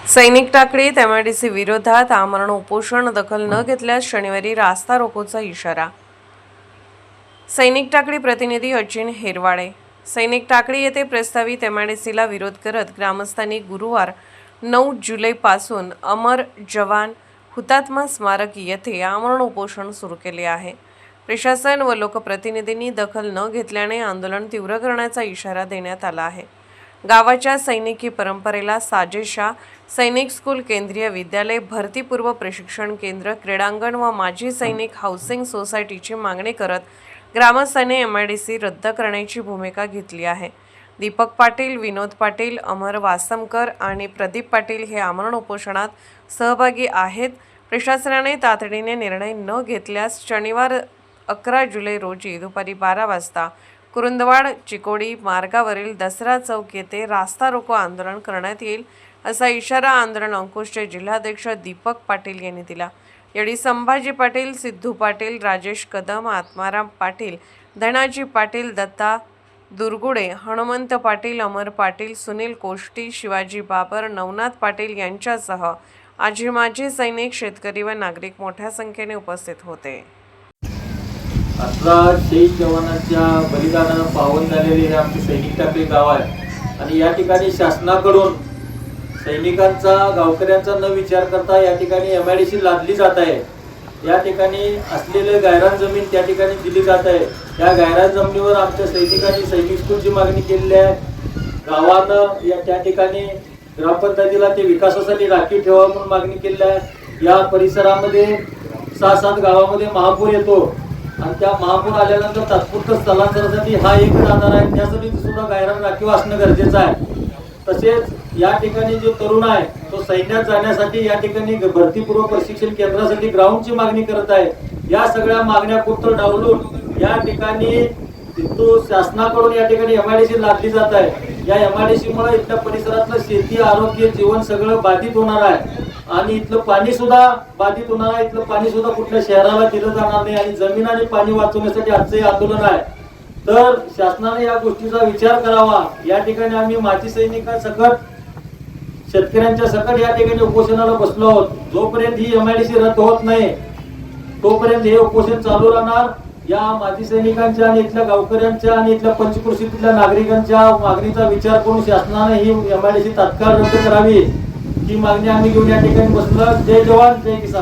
सैनिक टाकळीत एमआयडीसी विरोधात आमरण उपोषण दखल न घेतल्यास शनिवारी रास्ता रोकोचा इशारा। सैनिक टाकळी प्रतिनिधी अचिन हेरवाडे। सैनिक टाकळी येथे प्रस्तावित एमआयडीसीला विरोध करत ग्रामस्थांनी गुरुवार 9 जुलैपासून अमर जवान हुतात्मा स्मारक येथे आमरण उपोषण सुरू केले आहे। प्रशासन व लोकप्रतिनिधींनी दखल न घेतल्याने आंदोलन तीव्र करण्याचा इशारा देण्यात आला आहे। गावाच्या सैनिकी परंपरेला साजेशा सैनिक स्कूल, केंद्रीय विद्यालय, भरतीपूर्व प्रशिक्षण केंद्र, क्रीडांगण व माजी सैनिक हाऊसिंग सोसायटीची मागणी करत ग्रामस्थांनी एमआयडीसी रद्द करण्याची भूमिका घेतली आहे। दीपक पाटील, विनोद पाटील, अमर वासमकर आणि प्रदीप पाटील हे आमरण उपोषणात सहभागी आहेत। प्रशासनाने तातडीने निर्णय न घेतल्यास शनिवार 11 जुलै रोजी दुपारी 12 वाजता कुरुंदवाड चिकोडी मार्गावरील दसरा चौक येथे रास्ता रोको आंदोलन करण्यात येईल, असा इशारा आंदोलन अंकुशचे जिल्हाध्यक्ष दीपक पाटील यांनी दिला। यावेळी संभाजी पाटील, सिद्धू पाटील, राजेश कदम, आत्माराम पाटील, धनाजी पाटील, दत्ता दुर्गुडे, हनुमंत पाटील, अमर पाटील, सुनील कोष्टी, शिवाजी बाबर, नवनाथ पाटील यांच्यासह आजी माजी सैनिक, शेतकरी व नागरिक मोठ्या संख्येने उपस्थित होते। 18 शहीद जवानांच्या बलिदानानं पावन झालेले हे आमचे सैनिक टाकळी गाव आहे आणि या ठिकाणी शासनाकडून सैनिकांचा, गावकऱ्यांचा न विचार करता या ठिकाणी एमआयडीसी लादली जात आहे। या ठिकाणी असलेले गायरान जमीन त्या ठिकाणी दिली जात आहे। या गायरान जमिनीवर आमच्या सैनिकांनी सैनिक स्कूलची मागणी केलेली आहे। गावानं या त्या ठिकाणी ग्रामपंचायतीला ते विकासासाठी राखीव ठेवा म्हणून मागणी केलेली आहे। या परिसरामध्ये 6-7 गावामध्ये महापूर येतो आणि त्या महापूर आल्यानंतर तात्पुरतं स्थलांतरासाठी हा एकच आधार आहे। त्यासाठी सुद्धा गायरान राखीव असणं गरजेचं आहे। तसेच या ठिकाणी जो तरुण आहे तो सैन्यात जाण्यासाठी या ठिकाणी भरतीपूर्व प्रशिक्षण केंद्रासाठी ग्राउंडची मागणी करत आहे। या सगळ्या मागण्या पुरतं डावलून या ठिकाणी तो शासनाकडून या ठिकाणी एमआयडीसी लादली जात आहे। या एमआयडीसी मुळे इथल्या परिसरातलं शेती, आरोग्य, जीवन सगळं बाधित होणार आहे आणि इथलं पाणी सुद्धा बाधित होणार आहे। इथलं पाणी सुद्धा कुठल्या शहराला दिलं जाणार नाही आणि जमीन आणि पाणी वाचवण्यासाठी आजचे आंदोलन आहे। तर शासनाने या गोष्टीचा विचार करावा। या ठिकाणी आम्ही माजी सैनिकांसकट, शेतकऱ्यांच्या सकट या ठिकाणी उपोषणाला बसलो आहोत। जोपर्यंत ही एमआयडीसी रद्द होत नाही तोपर्यंत हे उपोषण चालू राहणार। या माजी सैनिकांच्या आणि इथल्या गावकऱ्यांच्या आणि इथल्या पंचक्रोशीतल्या नागरिकांच्या मागणीचा विचार करून शासनाने ही एमआयडीसी तात्काळ रद्द करावी ही मागणी आम्ही घेऊन या ठिकाणी बसलो। जय जवान, जय किसान।